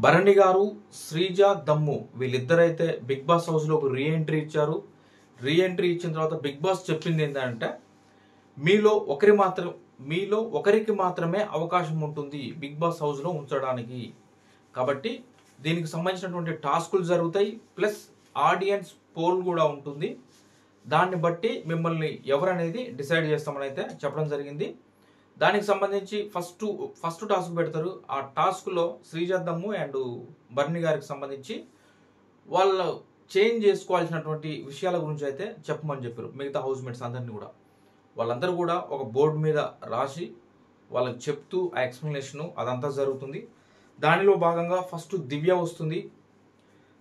భరణి గారు, శ్రీజ, దమ్ము వీళ్ళిద్దరైతే big boss హౌస్లోకి reentry ఇచ్చారు. రీఎంట్రీ ఇచ్చిన తర్వాత బిగ్ బాస్ చెప్పింది ఏంటంటే మీలో ఒకరికి మాత్రమే అవకాశం ఉంటుంది బిగ్ బాస్ హౌస్లో ఉంచడానికి. కాబట్టి దీనికి సంబంధించినటువంటి టాస్కులు జరుగుతాయి, ప్లస్ ఆడియన్స్ పోల్ కూడా ఉంటుంది. దాన్ని బట్టి మిమ్మల్ని ఎవరనేది డిసైడ్ చేస్తామని అయితే చెప్పడం జరిగింది. దానికి సంబంధించి ఫస్ట్ టాస్క్ పెడతారు. ఆ టాస్క్లో శ్రీజ, దమ్ము అండ్ భరణి గారికి సంబంధించి వాళ్ళు చేంజ్ చేసుకోవాల్సినటువంటి విషయాల గురించి అయితే చెప్పమని చెప్పారు. మిగతా హౌస్ మేట్స్ అందరినీ కూడా వాళ్ళందరూ కూడా ఒక బోర్డు మీద రాసి వాళ్ళకి చెప్తూ ఆ ఎక్స్ప్లెనేషను అదంతా జరుగుతుంది. దానిలో భాగంగా ఫస్ట్ దివ్య వస్తుంది.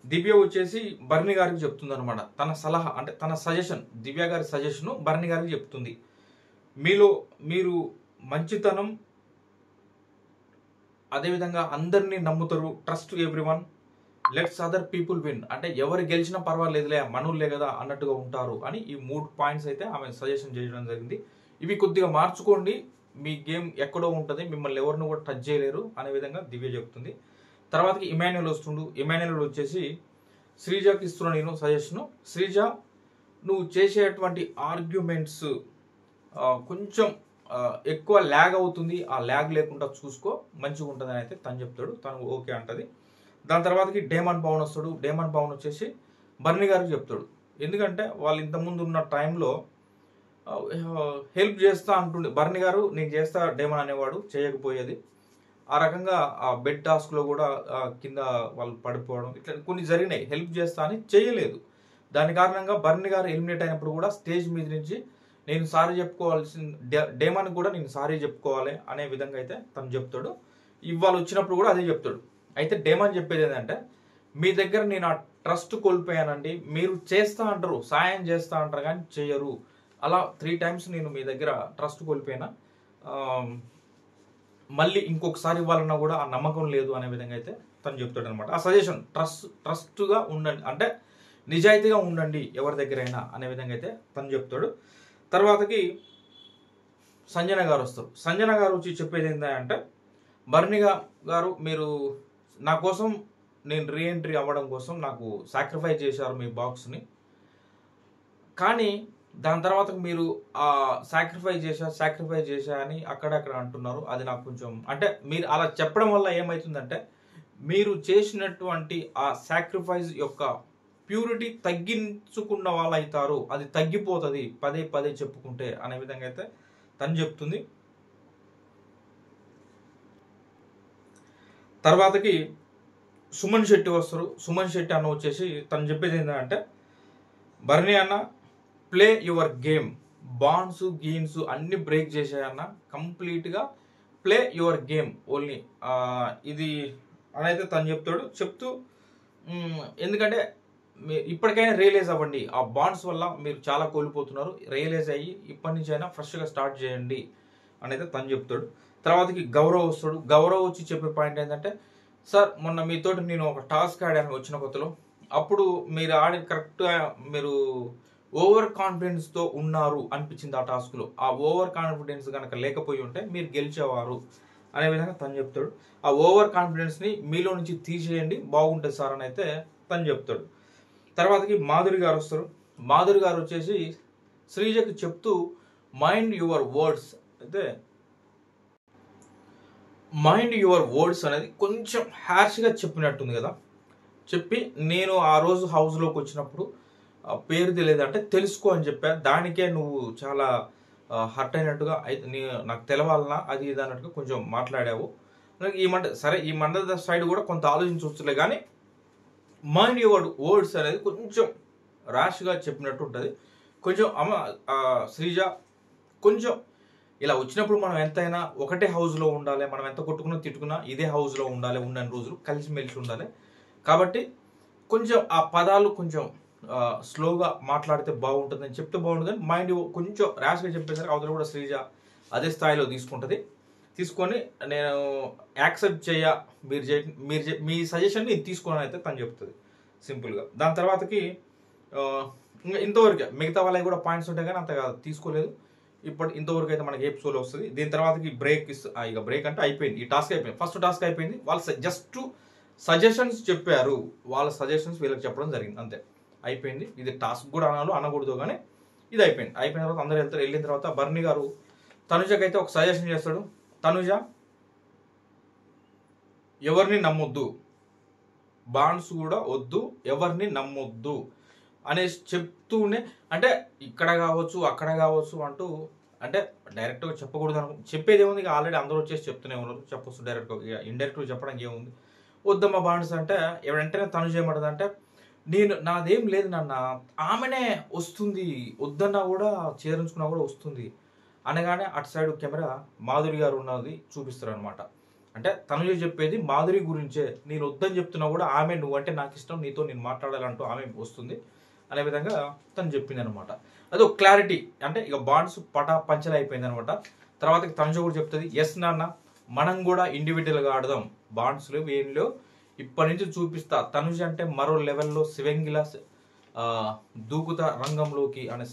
దివ్య వచ్చేసి భరణి గారికి చెప్తుంది అనమాట. తన సలహా అంటే తన సజెషన్, దివ్య గారి సజెషను భరణి గారికి చెప్తుంది. మీరు మంచితనం, అదేవిధంగా అందరినీ నమ్ముతారు, trust everyone, let's other people win, అంటే ఎవరు గెలిచినా పర్వాలేదులే మనోళ్ళే కదా అన్నట్టుగా ఉంటారు అని ఈ 3 పాయింట్స్ అయితే ఆమె సజెషన్ చేయడం జరిగింది. ఇవి కొద్దిగా మార్చుకోండి, మీ గేమ్ ఎక్కడో ఉంటుంది, మిమ్మల్ని ఎవరిని కూడా టచ్ చేయలేరు అనే విధంగా దివ్య చెప్తుంది. తర్వాతకి ఇమాన్యుల్ వస్తుండు. ఇమాన్యుల్ వచ్చేసి శ్రీజకి ఇస్తున్నా నేను సజెషను. శ్రీజ, నువ్వు చేసేటువంటి ఆర్గ్యుమెంట్స్ కొంచెం ఎక్కువ ల్యాగ్ అవుతుంది, ఆ ల్యాగ్ లేకుండా చూసుకో, మంచిగా ఉంటుంది అని అయితే తను చెప్తాడు. తను ఓకే అంటది. దాని తర్వాతకి డేమన్ పవన్ వస్తాడు. డేమన్ పవన్ వచ్చేసి భరణి గారికి చెప్తాడు. ఎందుకంటే వాళ్ళు ఇంతకుముందు ఉన్న టైంలో హెల్ప్ చేస్తా అంటుండే భరణి గారు, నేను చేస్తా డేమన్ అనేవాడు, చేయకపోయేది. ఆ రకంగా ఆ బెడ్ టాస్క్లో కూడా కింద వాళ్ళు పడిపోవడం ఇట్లా కొన్ని జరిగినాయి. హెల్ప్ చేస్తా అని చేయలేదు. దాని కారణంగా భరణి గారు ఎలిమినేట్ అయినప్పుడు కూడా స్టేజ్ మీద నుంచి నేను సారీ చెప్పుకోవాల్సిన డేమానికి కూడా నేను సారీ చెప్పుకోవాలి అనే విధంగా అయితే తను చెప్తాడు. ఇవాళ వచ్చినప్పుడు కూడా అదే చెప్తాడు. అయితే డేమాన్ చెప్పేది ఏంటంటే, మీ దగ్గర నేను ఆ ట్రస్ట్ కోల్పోయానండి, మీరు చేస్తా అంటారు, సాయం చేస్తా అంటారు కానీ చేయరు, అలా 3 times నేను మీ దగ్గర ట్రస్ట్ కోల్పోయినా, మళ్ళీ ఇంకొకసారి ఇవ్వాలన్నా కూడా ఆ నమ్మకం లేదు అనే విధంగా అయితే తను చెప్తాడు అనమాట. ఆ సజెషన్ ట్రస్ట్గా ఉండండి, అంటే నిజాయితీగా ఉండండి ఎవరి దగ్గరైనా అనే విధంగా అయితే తను చెప్తాడు. తర్వాతకి సంజన గారు వస్తారు. సంజన గారు వచ్చి చెప్పేది ఏంటంటే, భరణి గారు, మీరు నా కోసం, నేను రీఎంట్రీ అవ్వడం కోసం నాకు సాక్రిఫైస్ చేశారు మీ బాక్స్ని, కానీ దాని తర్వాత మీరు ఆ సాక్రిఫైస్ చేశా అని అక్కడక్కడ అంటున్నారు. అది నాకు కొంచెం, అంటే మీరు అలా చెప్పడం వల్ల ఏమవుతుందంటే, మీరు చేసినటువంటి ఆ సాక్రిఫైస్ యొక్క ప్యూరిటీ తగ్గించుకున్న వాళ్ళు అవుతారు, అది తగ్గిపోతుంది పదే పదే చెప్పుకుంటే అనే విధంగా అయితే తను చెప్తుంది. తర్వాతకి సుమన్ శెట్టి వస్తారు. సుమన్ శెట్టి అన్న వచ్చేసి తను చెప్పేది ఏంటంటే, భరణి అన్న, ప్లే యువర్ గేమ్, బాండ్స్ గీన్స్ అన్ని బ్రేక్ చేసాయన్న, కంప్లీట్గా ప్లే యువర్ గేమ్ ఓన్లీ, ఇది అనైతే తను చెప్తాడు. చెప్తూ ఎందుకంటే ఇప్పటికైనా రియలైజ్ అవ్వండి, ఆ బాండ్స్ వల్ల మీరు చాలా కోల్పోతున్నారు, రియలైజ్ అయ్యి ఇప్పటి నుంచి అయినా ఫ్రెష్గా స్టార్ట్ చేయండి అనేది తను చెప్తాడు. తర్వాతకి గౌరవ్ వస్తాడు. గౌరవ్ వచ్చి చెప్పే పాయింట్ ఏంటంటే, సార్ మొన్న మీతోటి నేను ఒక టాస్క్ ఆడాను వచ్చిన కొత్తలో, అప్పుడు మీరు ఆడి కరెక్ట్గా మీరు ఓవర్ కాన్ఫిడెన్స్తో ఉన్నారు అనిపించింది ఆ టాస్క్లో. ఆ ఓవర్ కాన్ఫిడెన్స్ కనుక లేకపోయి ఉంటే మీరు గెలిచేవారు అనే విధంగా తను చెప్తాడు. ఆ ఓవర్ కాన్ఫిడెన్స్ని మీలో నుంచి తీసేయండి, బాగుంటుంది సార్ అని అయితే తను చెప్తాడు. తర్వాతకి మాధురి గారు వస్తారు. మాధురి గారు వచ్చేసి శ్రీజకి చెప్తూ, మైండ్ యువర్ వర్డ్స్ అయితే, మైండ్ యువర్ వర్డ్స్ అనేది కొంచెం హ్యాష్గా చెప్పినట్టుంది కదా. చెప్పి, నేను ఆ రోజు హౌస్లోకి వచ్చినప్పుడు పేరు తెలియదు అంటే తెలుసుకో అని చెప్పా, దానికే నువ్వు చాలా హర్ట్ అయినట్టుగా అయితే నాకు తెలవాలన్నా అది ఇది అన్నట్టుగా కొంచెం మాట్లాడావు. ఈ మండ సైడ్ కూడా కొంత ఆలోచించవచ్చులే, కానీ మైండ్ యువర్ వర్డ్స్ అనేది కొంచెం ర్యాష్గా చెప్పినట్టు ఉంటుంది. కొంచెం శ్రీజ కొంచెం ఇలా వచ్చినప్పుడు మనం ఎంతైనా ఒకటే హౌస్లో ఉండాలి, మనం ఎంత కొట్టుకున్నా తిట్టుకున్నా ఇదే హౌస్లో ఉండాలి, ఉన్నన్ని రోజులు కలిసిమెలిసి ఉండాలి. కాబట్టి కొంచెం ఆ పదాలు కొంచెం స్లోగా మాట్లాడితే బాగుంటుందని చెప్తే బాగుంటుంది. కానీ మైండ్ కొంచెం ర్యాష్గా చెప్పేసరికి అవతల కూడా శ్రీజ అదే స్థాయిలో తీసుకొని నేను యాక్సెప్ట్ మీ సజెషన్ నేను తీసుకున్నాను అయితే తను చెప్తుంది సింపుల్గా. దాని తర్వాతకి ఇంతవరకే, మిగతా వాళ్ళకి కూడా పాయింట్స్ ఉంటాయి కానీ అంతగా తీసుకోలేదు. ఇంతవరకు అయితే మనకి ఎపిసోడ్ వస్తుంది. దీని తర్వాతకి బ్రేక్ అంటే అయిపోయింది, ఈ టాస్క్ అయిపోయింది, ఫస్ట్ టాస్క్ అయిపోయింది. వాళ్ళు జస్ట్ సజెషన్స్ చెప్పారు, వాళ్ళ సజెషన్స్ వీళ్ళకి చెప్పడం జరిగింది, అంతే అయిపోయింది. ఇది టాస్క్ కూడా అనాలో అనకూడదు, కానీ ఇది అయిపోయింది. అయిపోయిన తర్వాత అందరూ వెళ్తారు. వెళ్ళిన తర్వాత బర్నీ గారు తనుజకైతే ఒక సజెషన్ చేస్తాడు. తనుజ, ఎవరిని నమ్మొద్దు, బాండ్స్ కూడా వద్దు, ఎవరిని నమ్మొద్దు అనేసి చెప్తూనే, అంటే ఇక్కడ కావచ్చు అక్కడ కావచ్చు అంటూ, అంటే డైరెక్ట్గా చెప్పకూడదు చెప్పేది ఏముంది, ఇక ఆల్రెడీ అందరూ వచ్చేసి చెప్తూనే ఉన్నారు, చెప్పొచ్చు డైరెక్ట్గా. ఇక ఇండైరెక్ట్గా చెప్పడానికి ఏముంది. వద్దమ్మ బాండ్స్ అంటే వెంటనే తను చేయమంటుంది. అంటే నాదేం లేదు నాన్న, ఆమెనే వస్తుంది, వద్దన్నా కూడా చేరించుకున్నా కూడా వస్తుంది అనగానే అటు సైడ్ కెమెరా మాధురి గారు ఉన్నది చూపిస్తారు అనమాట. అంటే తనుజ చెప్పేది మాధురి గురించే, నేను వద్దని చెప్తున్నా కూడా ఆమె నువ్వంటే నాకు ఇష్టం, నీతో నేను మాట్లాడాలంటూ ఆమె వస్తుంది అనే విధంగా తను చెప్పింది అనమాట. అది ఒక క్లారిటీ. అంటే ఇక బాండ్స్ పంచలు అయిపోయింది అనమాట. తర్వాత తనుజ కూడా చెప్తుంది, ఎస్ నాన్న, మనం కూడా ఇండివిజువల్గా ఆడదాం, బాండ్స్లో వేయంలో ఇప్పటి నుంచి చూపిస్తా, తనుజ అంటే మరో లెవెల్లో శివంగిలా దూకుతా రంగంలోకి అనే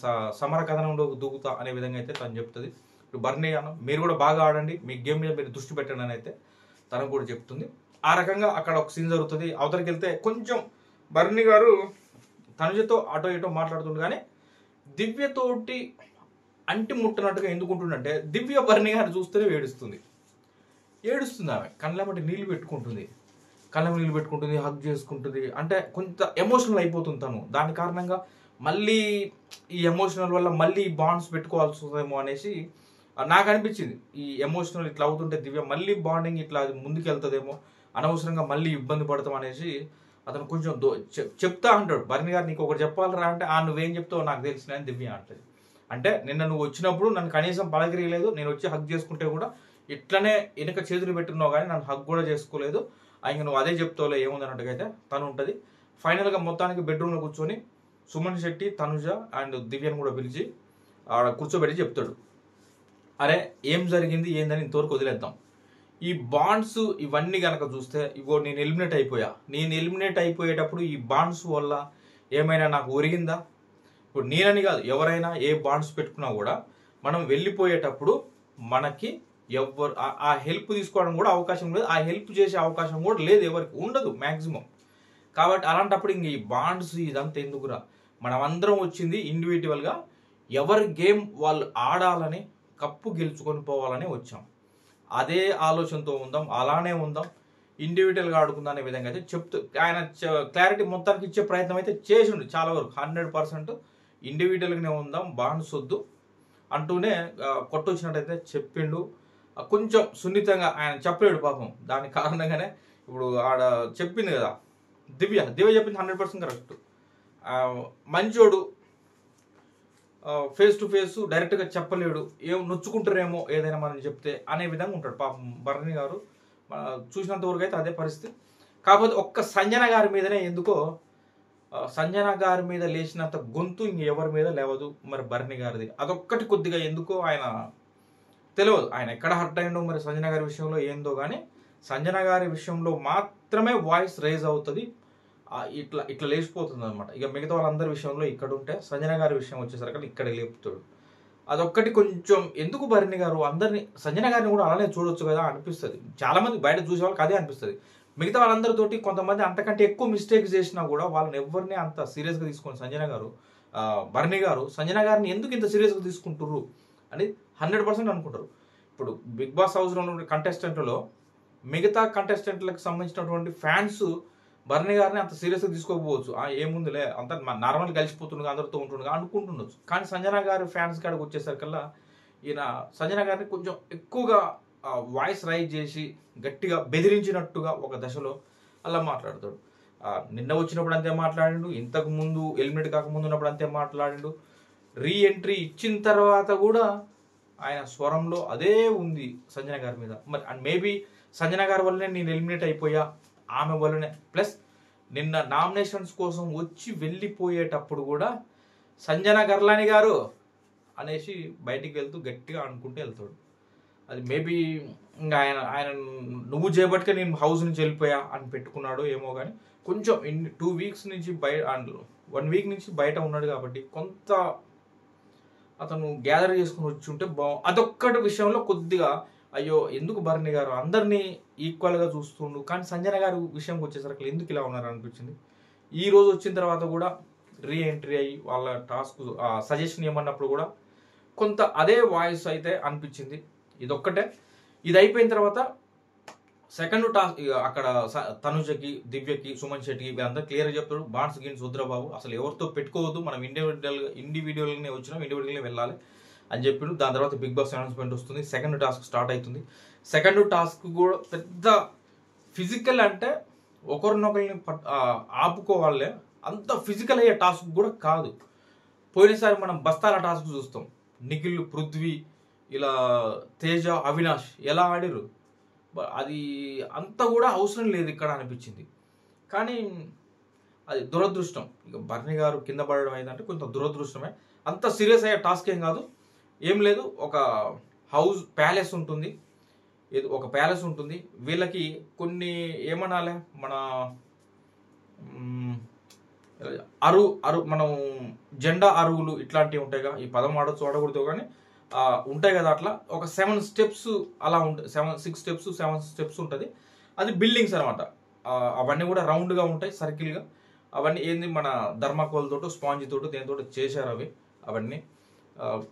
సమర కథనంలోకి దూకుతా అనే విధంగా అయితే తను చెప్తుంది. ఇప్పుడు బర్నీ అన్న మీరు కూడా బాగా ఆడండి, మీ గేమ్ మీద మీరు దృష్టి పెట్టండి అని అయితే తనకు కూడా చెప్తుంది. ఆ రకంగా అక్కడ ఒక సీన్ జరుగుతుంది. అవతలికి వెళ్తే కొంచెం బర్నీ గారు తనుజతో అటో ఇటో మాట్లాడుతుంది, కానీ దివ్యతోటి అంటి ముట్టనట్టుగా ఎందుకుంటుందంటే దివ్య బర్నీ గారు చూస్తేనే ఏడుస్తుంది ఆమె, కళ్ళెమ్మటి నీళ్లు పెట్టుకుంటుంది, హగ్ చేసుకుంటుంది. అంటే కొంత ఎమోషనల్ అయిపోతుంది తను. దాని కారణంగా మళ్ళీ ఈ ఎమోషనల్ వల్ల మళ్ళీ బాండ్స్ పెట్టుకోవాల్సి వస్తుందేమో అనేసి నాకు అనిపించింది. ఈ ఎమోషనల్ ఇట్లా అవుతుంటే దివ్య మళ్ళీ బాండింగ్ ఇట్లా ముందుకు వెళ్తుందేమో, అనవసరంగా మళ్ళీ ఇబ్బంది పడతాం అనేసి అతను కొంచెం చెప్తా అంటాడు. బర్నీ గారు నీకు ఒకటి చెప్పాలరా అంటే, నువ్వేం చెప్తావో నాకు తెలిసిన అని దివ్య అంటది. అంటే నిన్న నువ్వు వచ్చినప్పుడు నన్ను కనీసం పలకరియలేదు, నేను వచ్చి హగ్ చేసుకుంటే కూడా ఇట్లనే వెనక చేతులు పెట్టున్నావు, కానీ నన్ను హగ్ కూడా చేసుకోలేదు, ఇంక నువ్వు అదే చెప్తావులే ఏముంది అన్నట్టుగా అయితే తను ఉంటుంది. ఫైనల్గా మొత్తానికి బెడ్రూమ్లో కూర్చొని సుమన్ శెట్టి, తనుజ అండ్ దివ్యను కూడా పిలిచి ఆడ కూర్చోబెట్టి చెప్తాడు, అరే ఏం జరిగింది ఏందని ఇంతవరకు వదిలేద్దాం, ఈ బాండ్స్ ఇవన్నీ కనుక చూస్తే ఇగో నేను ఎలిమినేట్ అయిపోయేటప్పుడు ఈ బాండ్స్ వల్ల ఏమైనా నాకు ఒరిగిందా? ఇప్పుడు నేనని కాదు, ఎవరైనా ఏ బాండ్స్ పెట్టుకున్నా కూడా మనం వెళ్ళిపోయేటప్పుడు మనకి ఎవరు ఆ హెల్ప్ తీసుకోవడం కూడా అవకాశం లేదు, ఆ హెల్ప్ చేసే అవకాశం కూడా లేదు, ఎవరికి ఉండదు మ్యాక్సిమం. కాబట్టి అలాంటప్పుడు ఇంక ఈ బాండ్స్ ఇదంతా ఎందుకురా, మనం అందరం వచ్చింది ఇండివిజువల్గా ఎవరి గేమ్ వాళ్ళు ఆడాలని, కప్పు గెలుచుకొని పోవాలని వచ్చాం. అదే ఆలోచనతో ఉందాం, అలానే ఉందాం, ఇండివిజువల్గా ఆడుకుందాం అనే విధంగా అయితే చెప్తూ ఆయన క్లారిటీ మొత్తానికి ఇచ్చే ప్రయత్నం అయితే చేసిండు చాలా వరకు. 100% ఇండివిజువల్గానే ఉందాం, బాండ్స్ వద్దు అంటూనే కొట్టొచ్చినట్టయితే చెప్పిండు. కొంచెం సున్నితంగా ఆయన చెప్పలేడు పాపం, దాని కారణంగానే ఇప్పుడు ఆడ చెప్పింది కదా దివ్య చెప్పింది 100% కరెక్ట్. మంచోడు ఫేస్ టు ఫేస్ డైరెక్ట్గా చెప్పలేడు, ఏం నొచ్చుకుంటారేమో ఏదైనా మనం చెప్తే అనే విధంగా ఉంటాడు పాపం బర్నీ గారు. చూసినంత వరకు అయితే అదే పరిస్థితి. కాకపోతే ఒక్క సంజన గారి మీదనే ఎందుకో, సంజన గారి మీద లేచినంత గొంతు ఇంకెవరి మీద లేవదు మరి బర్నీ గారిది. అదొక్కటి కొద్దిగా ఎందుకో ఆయన తెలియదు, ఆయన ఎక్కడ హర్ట్ అయిందో మరి సంజన గారి విషయంలో ఏందో, కానీ సంజన గారి విషయంలో మాత్రమే వాయిస్ రైజ్ అవుతుంది, ఇట్లా లేచిపోతుంది అనమాట. ఇక మిగతా వాళ్ళందరి విషయంలో ఇక్కడ ఉంటే సంజన గారి విషయం వచ్చేసరికి ఇక్కడ లేపుతాడు. అదొక్కటి కొంచెం ఎందుకు బర్నీ గారు అందరినీ, సంజన గారిని కూడా అలానే చూడొచ్చు కదా అనిపిస్తుంది. చాలా మంది బయట చూసే వాళ్ళకి అదే అనిపిస్తుంది. మిగతా వాళ్ళందరితోటి కొంతమంది అంతకంటే ఎక్కువ మిస్టేక్స్ చేసినా కూడా వాళ్ళని ఎవరిని అంత సీరియస్గా తీసుకొని బర్నీ గారు సంజన గారిని ఎందుకు ఇంత సీరియస్గా తీసుకుంటుర్రు అని 100% అనుకుంటారు. ఇప్పుడు బిగ్ బాస్ హౌస్లో ఉన్న కంటెస్టెంట్లలో మిగతా కంటెస్టెంట్లకు సంబంధించినటువంటి ఫ్యాన్స్ బర్నీ గారిని అంత సీరియస్గా తీసుకోకపోవచ్చు, ఏముందిలే అంత నార్మల్ కలిసిపోతుండగా అందరితో ఉంటుండగా అనుకుంటుండొచ్చు. కానీ సంజన గారి ఫ్యాన్స్ కాడికి వచ్చేసరికల్లా ఈయన సంజన గారిని కొంచెం ఎక్కువగా వాయిస్ రైజ్ చేసి గట్టిగా బెదిరించినట్టుగా ఒక దశలో అలా మాట్లాడతాడు. నిన్న వచ్చినప్పుడు అంతే మాట్లాడిండు, ఇంతకు ముందు ఎలిమినేట్ కాకముందు ఉన్నప్పుడు అంతే మాట్లాడిండు, రీ ఎంట్రీ ఇచ్చిన తర్వాత కూడా ఆయన స్వరంలో అదే ఉంది సంజన గారి మీద. మరి మేబీ సంజన గారి వల్లనే నేను ఎలిమినేట్ అయిపోయా, ఆమె వల్లనే, ప్లస్ నిన్న నామినేషన్స్ కోసం వచ్చి వెళ్ళిపోయేటప్పుడు కూడా సంజన గర్లాని గారు అనేసి బయటికి వెళ్తూ గట్టిగా అనుకుంటూ వెళ్తాడు. అది మేబీ ఇంకా ఆయన నువ్వు చేపట్టుకే నేను హౌస్ నుంచి వెళ్ళిపోయా అని పెట్టుకున్నాడు ఏమో, కానీ కొంచెం 2 వీక్స్ నుంచి 1 వీక్ నుంచి బయట ఉన్నాడు కాబట్టి కొంత అతను గ్యాదర్ చేసుకుని వచ్చి ఉంటే అదొక్కటి విషయంలో కొద్దిగా అయ్యో ఎందుకు భరణి గారు అందరినీ ఈక్వల్గా చూస్తుండు, కానీ సంజన గారి విషయంకి వచ్చేసరికి ఎందుకు ఇలా ఉన్నారు అనిపించింది. ఈ రోజు వచ్చిన తర్వాత కూడా రీ ఎంట్రీ అయ్యి వాళ్ళ టాస్క్ సజెషన్ ఏమన్నప్పుడు కూడా కొంత అదే వాయిస్ అయితే అనిపించింది. ఇదొక్కటే. ఇది అయిపోయిన తర్వాత సెకండ్ టాస్క్ అక్కడ తనుజకి, దివ్యకి, సుమన్ శెట్టికి వీళ్ళందరూ క్లియర్గా చెప్తాడు, బాండ్స్ గిన్స్ వద్దురాబాబు, అసలు ఎవరితో పెట్టుకోవద్దు, మనం ఇండివిజువల్గానే వచ్చినాం, ఇండివిజువల్గా వెళ్ళాలి అని చెప్పిండు. దాని తర్వాత బిగ్ బాస్ అనౌన్స్మెంట్ వస్తుంది, సెకండ్ టాస్క్ స్టార్ట్ అవుతుంది. సెకండ్ టాస్క్ కూడా పెద్ద ఫిజికల్, అంటే ఒకరినొకరిని ఆపుకోవాలే, అంత ఫిజికల్ అయ్యే టాస్క్ కూడా కాదు. పోయినసారి మనం బస్తాల టాస్క్ చూస్తాం, నిఖిల్, పృథ్వీ, ఇలా తేజ, అవినాష్ ఎలా ఆడిరు, అది అంత కూడా అవసరం లేదు ఇక్కడ అనిపించింది. కానీ అది దురదృష్టం. ఇక భరణి గారు కింద పడడం అయిందంటే కొంచెం దురదృష్టమే. అంత సీరియస్ అయ్యే టాస్క్ ఏం కాదు, ఏం లేదు. ఒక హౌస్ ప్యాలెస్ ఉంటుంది, ఒక ప్యాలెస్ ఉంటుంది. వీళ్ళకి కొన్ని ఏమనాలి, మన మనం జెండా అరువులు ఇట్లాంటివి ఉంటాయిగా, ఈ పదం ఆడొచ్చు ఆడకూడదు కానీ ఉంటాయి కదా, అట్లా ఒక 7 స్టెప్స్ అలా ఉంటాయి, 6 స్టెప్స్ 7 స్టెప్స్ ఉంటుంది. అది బిల్డింగ్స్ అనమాట. అవన్నీ కూడా రౌండ్గా ఉంటాయి, సర్కిల్గా. అవన్నీ ఏంది మన ధర్మాకోల్ తోటి, స్పాంజ్ తోటి, దేనితో చేశారు అవన్నీ.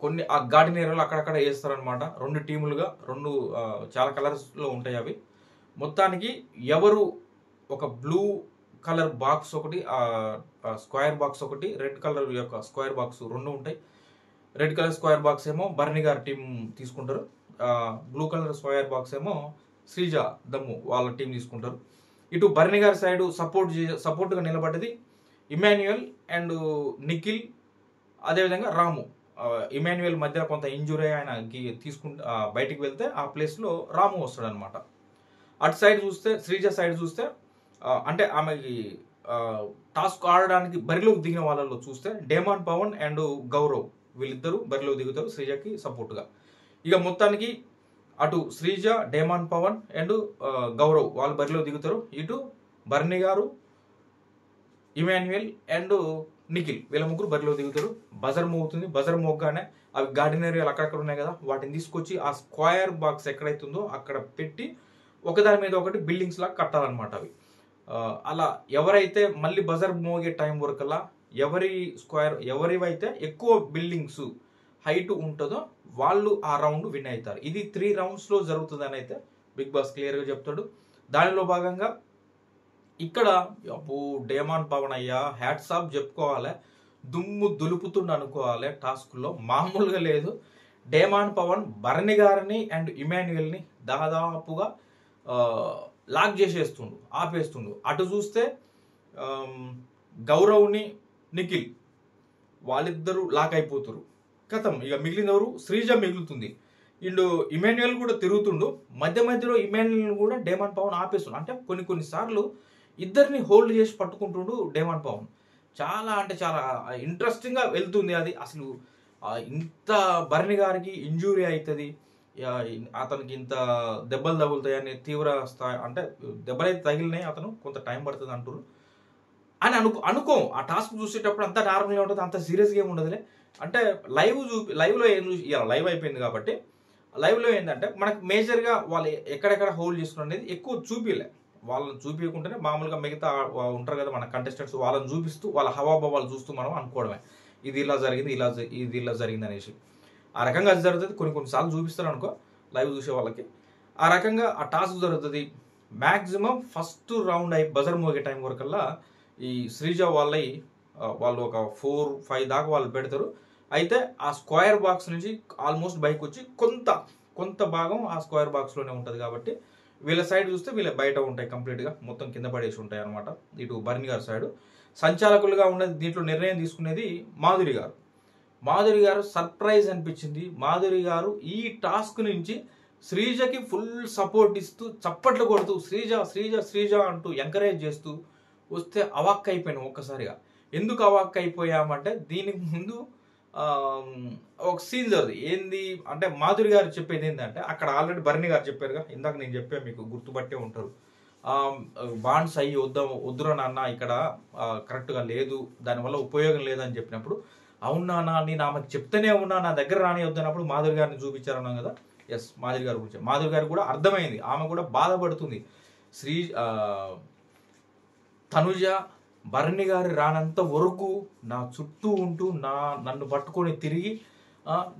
కొన్ని ఆ గార్డెన్ ఏరియాలో అక్కడక్కడ వేస్తారనమాట. 2 టీములుగా, 2 చాలా కలర్స్లో ఉంటాయి అవి. మొత్తానికి ఎవరు ఒక బ్లూ కలర్ బాక్స్ ఒకటి, స్క్వేర్ బాక్స్ ఒకటి, రెడ్ కలర్ యొక్క స్క్వేర్ బాక్స్ 2 ఉంటాయి. రెడ్ కలర్ స్క్వేర్ బాక్స్ ఏమో భరణి గారి టీం తీసుకుంటారు, బ్లూ కలర్ స్క్వేర్ బాక్స్ ఏమో శ్రీజ దమ్ము వాళ్ళ టీం తీసుకుంటారు. ఇటు భరణి గారి సైడ్ సపోర్ట్గా నిలబడ్డది ఇమాన్యుయల్ అండ్ నిఖిల్, అదేవిధంగా రాము. ఇమాన్యుయల్ మధ్య కొంత ఇంజురీ ఆయనకి బయటికి వెళ్తే ఆ ప్లేస్లో రాము వస్తాడు అనమాట. అటు సైడ్ చూస్తే, శ్రీజ సైడ్ చూస్తే, అంటే ఆమెకి టాస్క్ ఆడడానికి బరిలోకి దిగిన వాళ్ళలో చూస్తే డేమాన్ పవన్ అండ్ గౌరవ్ వీళ్ళిద్దరూ బరిలో దిగుతారు శ్రీజకి సపోర్ట్గా. ఇక మొత్తానికి అటు శ్రీజ, డేమాన్ పవన్ అండ్ గౌరవ్ వాళ్ళు బరిలో దిగుతారు. ఇటు భరణి గారు, ఇమాన్యుయల్ అండ్ నిఖిల్ వీళ్ళ ముగ్గురు బరిలో దిగుతారు. బజర్ మోగుతుంది. బజర్ మోగ్గానే అవి గార్డెన్ ఏరియాలు అక్కడక్కడ ఉన్నాయి కదా, వాటిని తీసుకొచ్చి ఆ స్క్వేర్ బాక్స్ ఎక్కడైతుందో అక్కడ పెట్టి ఒకదాని మీద ఒకటి బిల్డింగ్స్ లాగా కట్టాలన్నమాట. అవి అలా ఎవరైతే మళ్ళీ బజర్ మోగే టైం వరకల్లా ఎవరివైతే ఎక్కువ బిల్డింగ్స్ హైట్ ఉంటుందో వాళ్ళు ఆ రౌండ్ విన్ అవుతారు. ఇది 3 రౌండ్స్లో జరుగుతుంది అని అయితే బిగ్ బాస్ క్లియర్గా చెప్తాడు. దానిలో భాగంగా ఇక్కడ డేమాన్ పవన్ అయ్యా హ్యాట్స్ ఆఫ్ చెప్పుకోవాలి, దుమ్ము దులుపుతుండ అనుకోవాలి. టాస్క్లో మామూలుగా లేదు. డేమాన్ పవన్ భరణి గారిని అండ్ ఇమాన్యుయల్ని దాదాపుగా లాక్ చేసేస్తుండు, ఆపేస్తుండు. అటు చూస్తే గౌరవ్ని, నిఖిల్ వాళ్ళిద్దరూ లాక్ అయిపోతారు. కథం ఇక మిగిలినవరు శ్రీజ మిగులుతుంది. వీళ్ళు ఇమాన్యుయల్ కూడా తిరుగుతుండు. మధ్యలో ఇమాన్యుయల్ కూడా డేమాన్ పవన్ ఆపేస్తుండు. అంటే కొన్నిసార్లు ఇద్దరిని హోల్డ్ చేసి పట్టుకుంటుండు డేమాన్ పవన్. చాలా అంటే చాలా ఇంట్రెస్టింగ్గా వెళ్తుంది అది. అసలు ఇంత భరణి గారికి ఇంజూరీ అవుతుంది, అతనికి ఇంత దెబ్బలు తగులుతాయని తీవ్ర స్థాయి, అంటే దెబ్బలైతే తగిలినాయి, అతను కొంత టైం పడుతుంది అంటారు అని అనుకో. ఆ టాస్క్ చూసేటప్పుడు అంతా నార్మల్గా ఉంటుంది, అంత సీరియస్గా ఏమి ఉండదులే. అంటే లైవ్లో ఏం చూసి ఇలా లైవ్ అయిపోయింది కాబట్టి లైవ్లో ఏంటంటే మనకు మేజర్గా వాళ్ళు ఎక్కడెక్కడ హోల్డ్ చేసుకున్న అనేది ఎక్కువ చూపిలే. వాళ్ళని చూపించకుంటేనే మామూలుగా మిగతా ఉంటారు కదా మన కంటెస్టెంట్స్, వాళ్ళని చూపిస్తూ వాళ్ళ హవాభావాలు చూస్తూ మనం అనుకోవడమే, ఇది ఇలా జరిగింది, ఇది ఇలా జరిగింది అనేసి. ఆ రకంగా అది జరుగుతుంది. కొన్నిసార్లు చూపిస్తారు అనుకో లైవ్ చూసే వాళ్ళకి. ఆ రకంగా ఆ టాస్క్ జరుగుతుంది. మ్యాక్సిమం ఫస్ట్ రౌండ్ అయి బజర్ మోగే టైం వరకల్లా ఈ శ్రీజ వాళ్ళు ఒక 4-5 దాకా వాళ్ళు పెడతారు. అయితే ఆ స్క్వేర్ బాక్స్ నుంచి ఆల్మోస్ట్ బయటకు వచ్చి కొంత భాగం ఆ స్క్వేర్ బాక్స్లోనే ఉంటుంది కాబట్టి వీళ్ళ సైడ్ చూస్తే వీళ్ళ బయట ఉంటాయి, కంప్లీట్గా మొత్తం కింద పడేసి ఉంటాయి అనమాట. ఇటు భరణి గారి సైడు సంచాలకులుగా ఉన్నది, దీంట్లో నిర్ణయం తీసుకునేది మాధురి గారు సర్ప్రైజ్ అనిపించింది. మాధురి గారు ఈ టాస్క్ నుంచి శ్రీజకి ఫుల్ సపోర్ట్ ఇస్తూ చప్పట్లు కొడుతూ శ్రీజ అంటూ ఎంకరేజ్ చేస్తూ వస్తే అవాక్ అయిపోయాను ఒక్కసారిగా. ఎందుకు అవాక్ అయిపోయామంటే దీనికి ముందు ఒక సీన్ జరుగుతుంది. ఏంది అంటే మాధురి గారు చెప్పేది ఏంటంటే, అక్కడ ఆల్రెడీ భరణి గారు చెప్పారుగా, ఇందాక నేను చెప్పాను మీకు గుర్తుపట్టే ఉంటారు, బాండ్స్ అయ్యి వద్దురా నాన్న, ఇక్కడ కరెక్ట్గా లేదు, దానివల్ల ఉపయోగం లేదని చెప్పినప్పుడు, అవునా నేను ఆమెకు చెప్తూనే ఉన్నా, నా దగ్గర రాని వద్దన్నప్పుడు మాధురి గారిని చూపించారన్నాం కదా. ఎస్, మాధురి గారి గురించి. మాధురి గారికి కూడా అర్థమైంది, ఆమె కూడా బాధపడుతుంది. శ్రీ తనుజ భరణి గారి రానంత వరకు నా చుట్టూ ఉంటూ నన్ను పట్టుకొని తిరిగి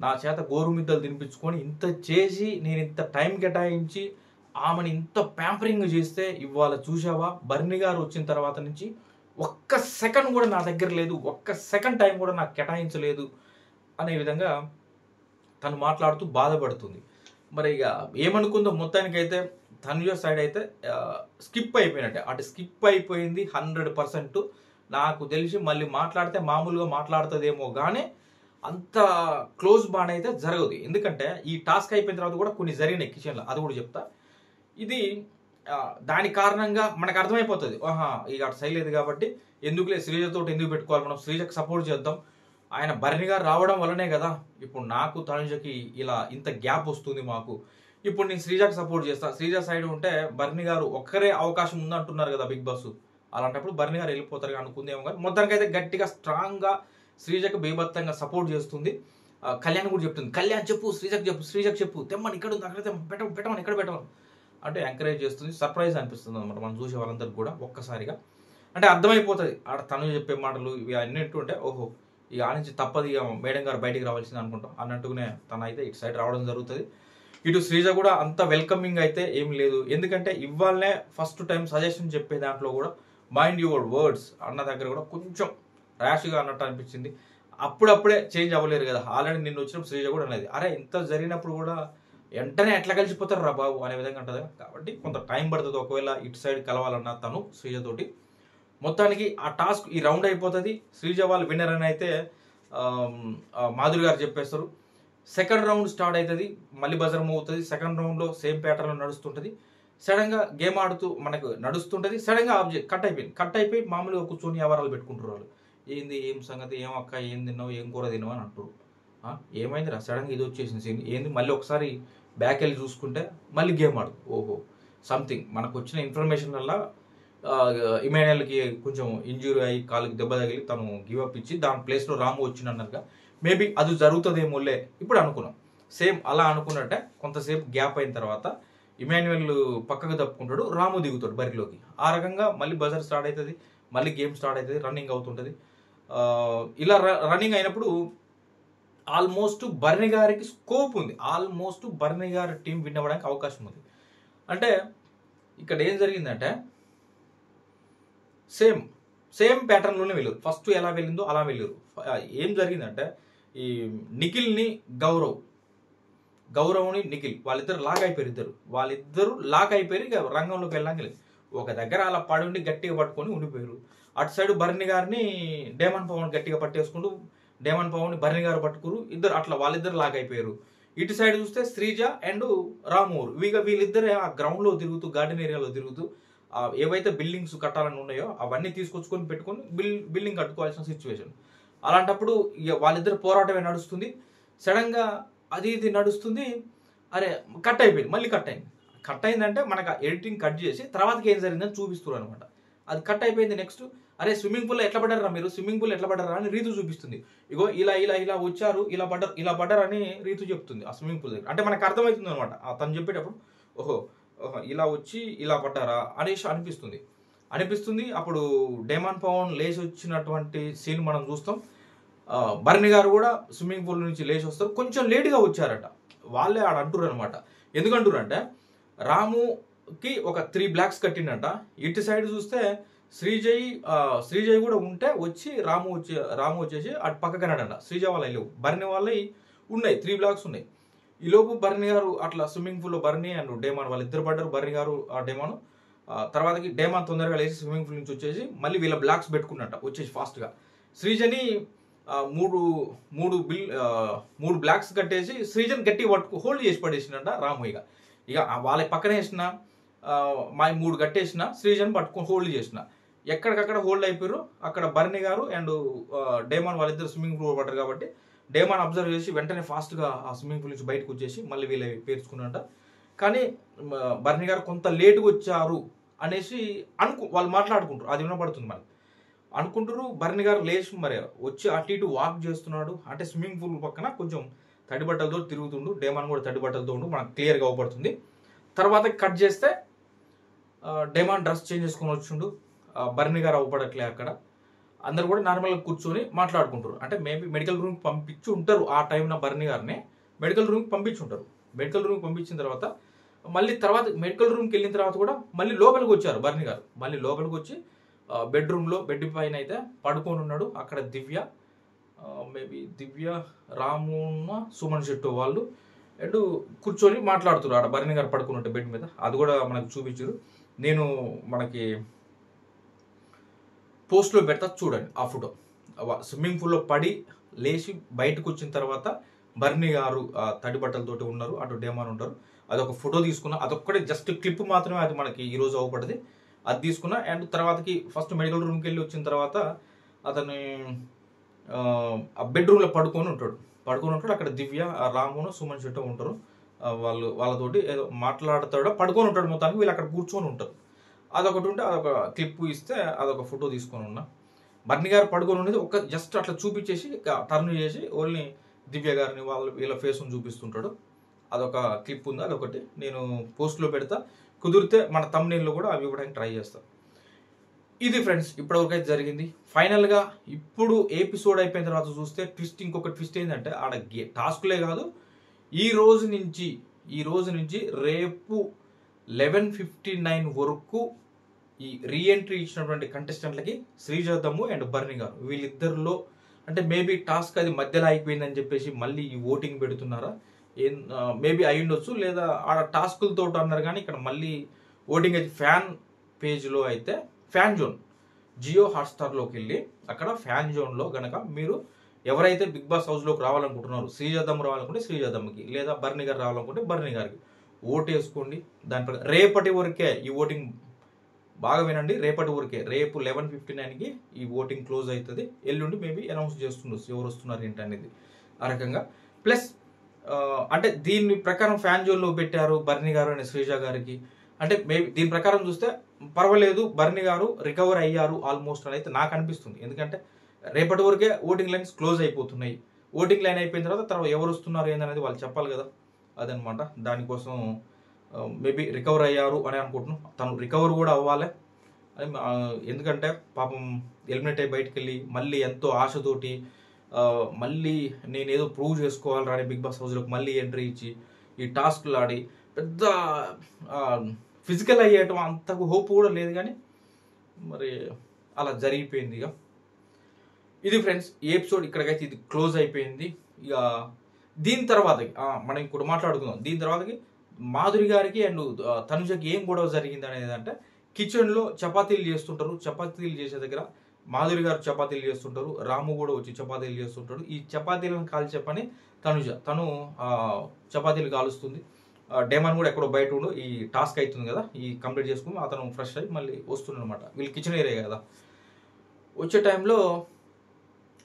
నా చేత గోరుమిద్దలు తినిపించుకొని ఇంత చేసి నేను ఇంత టైం కేటాయించి ఆమెను ఇంత ప్యాంపరింగ్ చేస్తే ఇవాళ చూసావా భరణి గారు వచ్చిన తర్వాత నుంచి ఒక్క సెకండ్ కూడా నా దగ్గర లేదు, ఒక్క సెకండ్ టైం కూడా నాకు కేటాయించలేదు అనే విధంగా తను మాట్లాడుతూ బాధపడుతుంది. మరి ఇక ఏమనుకుందో మొత్తానికైతే తనుజ సైడ్ అయితే స్కిప్ అయిపోయినట్టే, అటు స్కిప్ అయిపోయింది 100%. నాకు తెలిసి మళ్ళీ మాట్లాడితే మామూలుగా మాట్లాడుతుందేమో కానీ అంత క్లోజ్ బాండ్ అయితే జరగదు. ఎందుకంటే ఈ టాస్క్ అయిపోయిన తర్వాత కూడా కొన్ని జరిగినాయి కిచెన్లో, అది కూడా చెప్తా. ఇది దాని కారణంగా మనకు అర్థమైపోతుంది, ఇక అటు సై లేదు కాబట్టి ఎందుకులే శ్రీజతో ఎందుకు పెట్టుకోవాలి, మనం శ్రీజకు సపోర్ట్ చేద్దాం. ఆయన భరణి గారు రావడం వల్లనే కదా ఇప్పుడు నాకు తనుజకి ఇలా ఇంత గ్యాప్ వస్తుంది మాకు. ఇప్పుడు నేను శ్రీజకి సపోర్ట్ చేస్తా, శ్రీజ సైడ్ ఉంటే భరణి గారు ఒక్కరే అవకాశం ఉందంటున్నారు కదా బిగ్ బాస్. అలాంటప్పుడు భరణి గారు వెళ్ళిపోతారు అనుకుందేమో కానీ మొత్తానికైతే గట్టిగా స్ట్రాంగ్గా శ్రీజకి బేబత్తంగా సపోర్ట్ చేస్తుంది. కళ్యాణ్ కూడా చెప్తుంది, కళ్యాణ్ చెప్పు శ్రీజకి చెప్పు, శ్రీజకి చెప్పు, తెమ్మని ఇక్కడ ఉంది, అక్కడ పెట్టమని ఇక్కడ పెట్టమని అంటే ఎంకరేజ్ చేస్తుంది. సర్ప్రైజ్ అనిపిస్తుంది అనమాట మనం చూసే వాళ్ళందరికీ కూడా ఒక్కసారిగా. అంటే అర్థమైపోతుంది ఆడ తను చెప్పే మాటలు ఇవి అన్నింటి ఉంటే ఓహో ఇక ఆ నుంచి తప్పదు, ఇక మేడం గారు బయటికి రావాల్సింది అనుకుంటాం అన్నట్టుగానే తను అయితే ఇటు సైడ్ రావడం జరుగుతుంది. ఇటు శ్రీజ కూడా అంత వెల్కమింగ్ అయితే ఏం లేదు, ఎందుకంటే ఇవాళనే ఫస్ట్ టైం సజెషన్ చెప్పే దాంట్లో కూడా మైండ్ యువర్ వర్డ్స్ అన్న దగ్గర కూడా కొంచెం ర్యాష్గా అన్నట్టు అనిపించింది. అప్పుడప్పుడే చేంజ్ అవ్వలేరు కదా, ఆల్రెడీ నిన్న వచ్చినప్పుడు శ్రీజ కూడా అనేది అరే ఇంత జరిగినప్పుడు కూడా వెంటనే ఎట్లా కలిసిపోతారు రా బాబు అనే విధంగా ఉంటుంది. కాబట్టి కొంత టైం పడుతుంది ఒకవేళ ఇటు సైడ్ కలవాలన్నా తను శ్రీజతోటి. మొత్తానికి ఆ టాస్క్ ఈ రౌండ్ అయిపోతుంది, శ్రీజ వాళ్ళు విన్నర్ అని అయితే మాధురి గారు చెప్పేస్తారు. సెకండ్ రౌండ్ స్టార్ట్ అవుతుంది, మళ్ళీ బజర్ మూవ్ అవుతుంది. సెకండ్ రౌండ్లో సేమ్ ప్యాటర్న్లో నడుస్తుంటుంది. సడన్గా గేమ్ ఆడుతూ మనకు నడుస్తుంటుంది, సడన్గా ఆబ్జెక్ట్ కట్ అయిపోయి మామూలుగా కూర్చొని వ్యవహారాలు పెట్టుకుంటారు వాళ్ళు. ఏంది ఏం సంగతి, ఏం అక్క ఏం తిన్నావు, ఏం కూర తిన్నావు అని అంటారు. ఏమైందిరా సడన్గా ఇది వచ్చేసింది సీన్ ఏంది, మళ్ళీ ఒకసారి బ్యాక్ వెళ్ళి చూసుకుంటే మళ్ళీ గేమ్ ఆడు. ఓహో సంథింగ్ మనకు వచ్చిన ఇన్ఫర్మేషన్ వల్ల ఇమాన్యుయల్కి కొంచెం ఇంజూరీ అయ్యి కాలుకి దెబ్బ తగిలి తను గివప్ ఇచ్చి దాని ప్లేస్లో రాము వచ్చినట్టుగా మేబీ అది జరుగుతుందేమోలే ఇప్పుడు అనుకున్నాం. సేమ్ అలా అనుకున్నట్టే కొంతసేపు గ్యాప్ అయిన తర్వాత ఇమాన్యుయల్ పక్కకు తప్పుకుంటాడు, రాము దిగుతాడు బరిలోకి. ఆ రకంగా మళ్ళీ బజర్ స్టార్ట్ అవుతుంది, మళ్ళీ గేమ్ స్టార్ట్ అవుతుంది, రన్నింగ్ అవుతుంటుంది. ఇలా రన్నింగ్ అయినప్పుడు ఆల్మోస్ట్ భరణి గారికి స్కోప్ ఉంది, ఆల్మోస్ట్ భరణి గారి టీం విన్ అవ్వడానికి అవకాశం ఉంది. అంటే ఇక్కడ ఏం జరిగిందంటే సేమ్ ప్యాటర్న్లోనే వెళ్ళారు, ఫస్ట్ ఎలా వెళ్ళిందో అలా వెళ్ళారు. ఏం జరిగిందంటే ఈ నిఖిల్ని గౌరవ్ని నిఖిల్ వాళ్ళిద్దరు లాక్ అయిపోయారు. ఇక రంగంలోకి వెళ్ళడానికి ఒక దగ్గర అలా పడి ఉండి గట్టిగా పట్టుకొని ఉండిపోయారు. అటు సైడ్ భరణి గారిని డేమన్ పవన్ గట్టిగా పట్టేసుకుంటూ డేమన్ పవన్ భరణి గారు పట్టుకురు, ఇద్దరు అట్లా వాళ్ళిద్దరు లాక్ అయిపోయారు. ఇటు సైడ్ చూస్తే శ్రీజ అండ్ రామూర్ వీళ్ళిద్దరే ఆ గ్రౌండ్లో తిరుగుతూ గార్డెన్ ఏరియాలో తిరుగుతూ ఏవైతే బిల్డింగ్స్ కట్టాలని ఉన్నాయో అవన్నీ తీసుకొచ్చుకొని పెట్టుకొని బిల్డింగ్ కట్టుకోవాల్సిన సిచ్యువేషన్. అలాంటప్పుడు వాళ్ళిద్దరు పోరాటమే నడుస్తుంది. సడన్గా అది ఇది నడుస్తుంది, అరే కట్ అయిపోయింది, మళ్ళీ కట్ అయిందంటే మనకు ఎడిటింగ్ కట్ చేసి తర్వాతకి ఏం జరిగిందని చూపిస్తారు అనమాట. అది కట్ అయిపోయింది. నెక్స్ట్ అరే స్విమ్మింగ్ పూల్లో ఎట్లా పడ్డారా మీరు, స్విమ్మింగ్ పూల్ ఎట్లా పడ్డారా అని రీతు చూపిస్తుంది. ఇగో ఇలా వచ్చారు, ఇలా పడ్డారని రీతు చెప్తుంది ఆ స్విమ్మింగ్ పూల్ దగ్గర. అంటే మనకు అర్థమవుతుంది అనమాట తను చెప్పేటప్పుడు ఓహో ఇలా వచ్చి ఇలా పడ్డారా అనేసి అనిపిస్తుంది. అప్పుడు డేమన్ పవన్ లేచి వచ్చినటువంటి సీన్ మనం చూస్తాం. భరణి గారు కూడా స్విమ్మింగ్ పూల్ నుంచి లేచి వస్తారు, కొంచెం లేటుగా వచ్చారట. వాళ్ళే ఆడ అంటున్నారు అనమాట. ఎందుకంటారంటే రాముకి ఒక 3 బ్లాక్స్ కట్టిండట. ఇటు సైడ్ చూస్తే శ్రీజయ్ కూడా ఉంటే వచ్చి రాము వచ్చేసి అటు పక్కకన్నాడంట. శ్రీజ వాళ్ళ లేవు, భరణి వాళ్ళవి ఉన్నాయి, 3 బ్లాక్స్ ఉన్నాయి. ఈలోపు భరణి గారు అట్లా స్విమ్మింగ్ పూల్లో భరణి అండ్ డేమాన్ వాళ్ళిద్దరు పడ్డారు. భరణి గారు ఆ డేమాను తర్వాతకి డేమాన్ తొందరగా లేచి స్విమ్మింగ్ పూల్ నుంచి వచ్చేసి మళ్ళీ వీళ్ళ బ్లాక్స్ పెట్టుకున్నట్ట వచ్చేసి ఫాస్ట్గా. శ్రీజని 3 బ్లాక్స్ కట్టేసి శ్రీజన్ గట్టి హోల్డ్ చేసి పడేసినట్ట రాము. ఇక వాళ్ళ పక్కన వేసిన మా 3 కట్టేసిన శ్రీజన్ పట్టుకొని హోల్డ్ చేసిన, ఎక్కడికక్కడ హోల్డ్ అయిపోయారు. అక్కడ భరణి గారు అండ్ డేమాన్ వాళ్ళిద్దరు స్విమ్మింగ్ పూల్ పడ్డారు కాబట్టి డేమాన్ అబ్జర్వ్ చేసి వెంటనే ఫాస్ట్గా ఆ స్విమ్మింగ్ పూల్ నుంచి బయటకు వచ్చేసి మళ్ళీ వీళ్ళు పేర్చుకున్నట్ట. కానీ భరణి గారు కొంత లేటుగా వచ్చారు అనేసి వాళ్ళు మాట్లాడుకుంటారు, అది వినపడుతుంది మనకి. అనుకుంటారు భరణి గారు లేచి మరి వచ్చి అటు ఇటు వాక్ చేస్తున్నాడు, అంటే స్విమ్మింగ్ పూల్ పక్కన కొంచెం తడి బట్టలతో తిరుగుతుండు, డేమాన్ కూడా తడి బట్టలతో ఉండు, మనకు క్లియర్గా అవపడుతుంది. తర్వాత కట్ చేస్తే డేమాన్ డ్రెస్ చేంజ్ చేసుకొని వచ్చిండు, బర్నీ గారు అవపడట్లే అక్కడ. అందరు కూడా నార్మల్గా కూర్చొని మాట్లాడుకుంటారు. అంటే మేబీ మెడికల్ రూమ్కి పంపించి ఉంటారు ఆ టైంలో, బర్నీ గారిని మెడికల్ రూమ్కి పంపించి ఉంటారు. మెడికల్ రూమ్కి పంపించిన తర్వాత మళ్ళీ తర్వాత మెడికల్ రూమ్కి వెళ్ళిన తర్వాత కూడా మళ్ళీ లోపలికి వచ్చారు బర్నీ గారు. మళ్ళీ లోపలికి వచ్చి బెడ్రూమ్లో బెడ్ పైన అయితే పడుకొని ఉన్నాడు. అక్కడ దివ్య, మేబీ దివ్య, రాము, సుమన్ శెట్టి వాళ్ళు అండ్ కూర్చొని మాట్లాడుతున్నారు ఆడ బర్నీ గారు పడుకున్నట్టు బెడ్ మీద. అది కూడా మనకు చూపించారు. నేను మనకి పోస్ట్లో పెడతా చూడండి ఆ ఫోటో. స్విమ్మింగ్ పూల్లో పడి లేచి బయటకు వచ్చిన తర్వాత బర్నీ గారు తడి బట్టలతోటి ఉన్నారు, అటు డేమాన్ ఉంటారు. అదొక ఫోటో తీసుకున్నా, అదొక్కడే జస్ట్ క్లిప్ మాత్రమే, అది మనకి ఈరోజు అవపడింది. అది తీసుకున్నా. అండ్ తర్వాతకి ఫస్ట్ మెడికల్ రూమ్కి వెళ్ళి వచ్చిన తర్వాత అతని ఆ బెడ్రూమ్లో పడుకొని ఉంటాడు. అక్కడ దివ్య, రామును, సుమన్ శెట్టి ఉంటారు. వాళ్ళతోటి ఏదో మాట్లాడతాడో పడుకొని ఉంటాడు. మొత్తానికి వీళ్ళు అక్కడ కూర్చొని ఉంటారు. అదొకటి ఉంటే అదొక క్లిప్ ఇస్తే అదొక ఫోటో తీసుకొని ఉన్నా. బర్నీ గారు పడుకొని ఉండేది ఒక జస్ట్ అట్లా చూపించేసి టర్న్ చేసి ఓన్లీ దివ్య గారిని వీళ్ళ ఫేస్ను చూపిస్తుంటాడు. అదొక క్లిప్ ఉంది, అదొకటి నేను పోస్ట్లో పెడతా. కుదిరితే మన థంబ్నెయిల్లో కూడా అవి ఇవ్వడానికి ట్రై చేస్తాను. ఇది ఫ్రెండ్స్ ఇప్పటివరకు అయితే జరిగింది. ఫైనల్గా ఇప్పుడు ఎపిసోడ్ అయిపోయిన తర్వాత చూస్తే ఇంకొక ట్విస్ట్ ఏంటంటే ఆడ టాస్క్లే కాదు, ఈ రోజు నుంచి రేపు 11:59 వరకు ఈ రీఎంట్రీ ఇచ్చినటువంటి కంటెస్టెంట్లకి శ్రీజాదమ్ము అండ్ బర్నీ గారు వీళ్ళిద్దరిలో అంటే మేబీ టాస్క్ అది మధ్యలో అయిపోయిందని చెప్పేసి మళ్ళీ ఈ ఓటింగ్ పెడుతున్నారా, మేబీ అయి ఉండొచ్చు. లేదా ఆడ టాస్కులతో అన్నారు కానీ ఇక్కడ మళ్ళీ ఓటింగ్ అయితే ఫ్యాన్ పేజ్లో అయితే ఫ్యాన్ జోన్ జియో హాట్స్టార్లోకి వెళ్ళి అక్కడ ఫ్యాన్ జోన్లో గనక మీరు ఎవరైతే బిగ్ బాస్ హౌస్లోకి రావాలనుకుంటున్నారు, శ్రీజాదమ్మ రావాలనుకుంటే శ్రీజాదమ్మకి, లేదా బర్నీ గారు రావాలనుకుంటే బర్నీ గారికి ఓటు వేసుకోండి. దాని ప్రకారం రేపటి వరకే ఈ ఓటింగ్, బాగా వినండి, రేపటి వరకే, రేపు 11:59కి ఈ ఓటింగ్ క్లోజ్ అవుతుంది. ఎల్లుండి మేబీ అనౌన్స్ చేస్తుండొచ్చు ఎవరు వస్తున్నారు ఏంటి అనేది ఆ రకంగా. ప్లస్ అంటే దీని ప్రకారం ఫ్యాన్ జోన్లో పెట్టారు బర్నీ గారు అండ్ శ్రీజ గారికి. అంటే మేబీ దీని ప్రకారం చూస్తే పర్వాలేదు, బర్నీ గారు రికవర్ అయ్యారు ఆల్మోస్ట్ అని అయితే నాకు అనిపిస్తుంది. ఎందుకంటే రేపటి వరకే ఓటింగ్ లైన్స్ క్లోజ్ అయిపోతున్నాయి. ఓటింగ్ లైన్ అయిపోయిన తర్వాత ఎవరు వస్తున్నారు ఏందనేది వాళ్ళు చెప్పాలి కదా, అదనమాట. దానికోసం మేబీ రికవర్ అయ్యారు అని అనుకుంటున్నాను. తను రికవర్ కూడా అవ్వాలి. ఎందుకంటే పాపం ఎలిమినేట్ అయ్యి బయటకు వెళ్ళి మళ్ళీ ఎంతో ఆశతోటి మళ్ళీ నేనేదో ప్రూవ్ చేసుకోవాలి రాని బిగ్ బాస్ హౌస్లోకి మళ్ళీ ఎంట్రీ ఇచ్చి ఈ టాస్క్లు ఆడి పెద్ద ఫిజికల్ అయ్యేయటం అంతకు హోప్ కూడా లేదు. కానీ మరి అలా జరిగిపోయింది. ఇక ఇది ఫ్రెండ్స్ ఈ ఎపిసోడ్ ఇక్కడికైతే ఇది క్లోజ్ అయిపోయింది. ఇక దీని తర్వాత మనం ఇంకోటి మాట్లాడుకుందాం. దీని తర్వాతకి మాధురి గారికి అండ్ తనుజకి ఏం గొడవ జరిగింది అనేది అంటే, కిచెన్లో చపాతీలు చేస్తుంటారు. చపాతీలు చేసే దగ్గర మాధురి గారు చపాతీలు చేస్తుంటారు, రాము కూడా వచ్చి చపాతీలు చేస్తుంటాడు. ఈ చపాతీలను కాల్చే పని తను చపాతీలు కాలుస్తుంది. డేమాన్ కూడా ఎక్కడో బయట ఉండు, ఈ టాస్క్ అవుతుంది కదా, ఈ కంప్లీట్ చేసుకుని అతను ఫ్రెష్ అయ్యి మళ్ళీ వస్తున్నాడు అనమాట. వీళ్ళు కిచెన్ ఏరియా కదా. వచ్చే టైంలో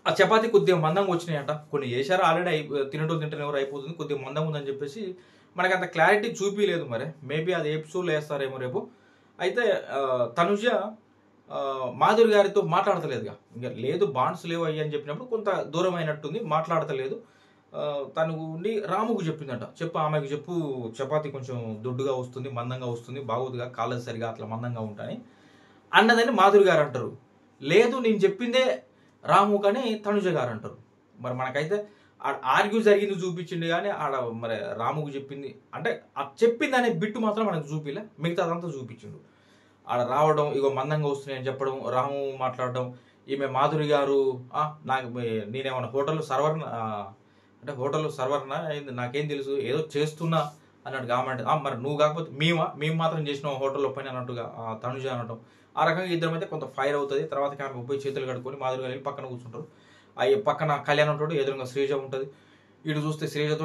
ఆ చపాతీ కొద్దిగా మందంగా వచ్చినాయంట. కొన్ని చేశారు ఆల్రెడీ, తినటం తింటే ఎవరు అయిపోతుంది, కొద్దిగా మందంగా ఉందని చెప్పేసి మనకి అంత క్లారిటీ చూపించలేదు. మరి మేబీ అది ఎపిసోడ్లో వేస్తారేమో రేపు. అయితే తనుజ మాధురి గారితో మాట్లాడతలేదుగా, ఇంకా లేదు బాండ్స్ లేవు అయ్యి అని చెప్పినప్పుడు కొంత దూరం అయినట్టుంది, మాట్లాడతలేదు. తను ఉండి రాముకు చెప్పిందంట, ఆమెకు చెప్పు చపాతీ కొంచెం దొడ్డుగా వస్తుంది, మందంగా వస్తుంది, బాగోదుగా, కాలేదు సరిగా అట్లా మందంగా ఉంటాని అన్నదని మాధురి గారు అంటారు. లేదు నేను చెప్పిందే రాము కానీ తనుజ గారు అంటారు. మరి మనకైతే ఆర్గ్యూ జరిగింది చూపించింది కానీ ఆడ మరి రాముకు చెప్పింది అంటే చెప్పింది అనే బిట్టు మాత్రం మనకు చూపిలే, మిగతా అదంతా చూపించిండు. ఆడ రావడం, ఇగో మందంగా వస్తున్నాయని చెప్పడం, రాము మాట్లాడడం, ఈమె మాధురి గారు నాకు నేనేమన్నా హోటల్లో సర్వర్నా అయింది నాకేం తెలుసు, ఏదో చేస్తున్నా అన్నట్టు కామెంట్. మరి నువ్వు కాకపోతే మేము మాత్రం చేసినాం హోటల్లో పని అన్నట్టుగా తనుజ అనడం. ఆ రకంగా ఇద్దరం అయితే కొంత ఫైర్ అవుతుంది. తర్వాత ఆమె పోయి చేతులు కడుక్కొని మాధురి గారు పక్కన కూర్చుంటారు. పక్కన కళ్యాణ్ ఉంటాడు, ఎదురుగా శ్రీజ ఉంటుంది. ఇటు చూస్తే శ్రీజతో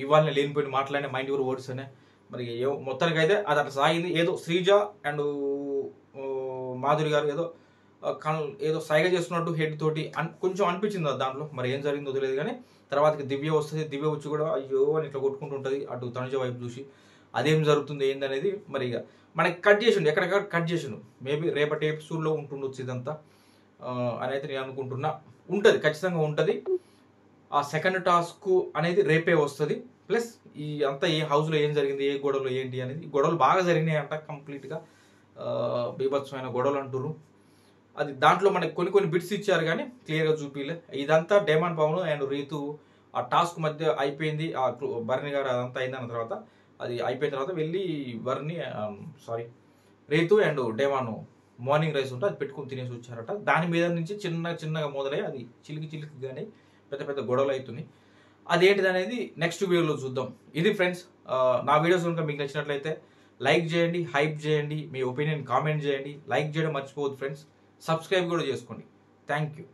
ఇవ్వాలని లేనిపోయిన మాట్లాడిన మైండ్ యువర్ వర్డ్స్ అనే మరి మొత్తానికి అయితే అది అట్లా సాగింది. ఏదో శ్రీజ అండ్ మాధురి గారు ఏదో సైగ చేస్తున్నట్టు హెడ్ తోటి కొంచెం అనిపించింది దాంట్లో. మరి ఏం జరిగిందో తెలియదు కానీ తర్వాతకి దివ్య వస్తుంది. దివ్య వచ్చి కూడా అయ్యో అని ఇట్లా కొట్టుకుంటుంటుంది అటు తనుజ వైపు చూసి. అదేం జరుగుతుంది ఏందనేది మరి ఇక మనకి కట్ చేసిండు, ఎక్కడెక్కడ కట్ చేసిండు. మేబీ రేపటి ఎపిసోడ్లో ఉంటుండొచ్చు ఇదంతా అని అయితే నేను అనుకుంటున్నా. ఉంటుంది, ఖచ్చితంగా ఉంటుంది. ఆ సెకండ్ టాస్క్ అనేది రేపే వస్తుంది. ప్లస్ ఈ అంతా ఏ హౌస్లో ఏం జరిగింది, ఏ గొడవలు ఏంటి అనేది, గొడవలు బాగా జరిగినాయి అంట. కంప్లీట్గా బీభత్సమైన గొడవలు అంటున్నారు. అది దాంట్లో మనకి కొన్ని బిట్స్ ఇచ్చారు కానీ క్లియర్గా చూపిలే. ఇదంతా డేమాన్ పవన్ అండ్ రీతు ఆ టాస్క్ మధ్య అయిపోయింది. ఆ భరణి గారు అదంతా అయిందన్న తర్వాత, అది అయిపోయిన తర్వాత వెళ్ళి రీతు అండ్ డేమాన్ మార్నింగ్ రైస్ ఉంటే అది పెట్టుకుని తినేసి వచ్చారట. దాని మీద నుంచి చిన్నగా మొదలై అది చిలికి కానీ పెద్ద పెద్ద గొడవలు అవుతున్నాయి. అదేంటిది అనేది నెక్స్ట్ వీడియోలో చూద్దాం. ఇది ఫ్రెండ్స్, నా వీడియోస్ కనుక మీకు నచ్చినట్లయితే లైక్ చేయండి, హైప్ చేయండి, మీ ఒపీనియన్ కామెంట్ చేయండి. లైక్ చేయడం మర్చిపోవద్దు ఫ్రెండ్స్. సబ్స్క్రైబ్ కూడా చేసుకోండి. Thank you.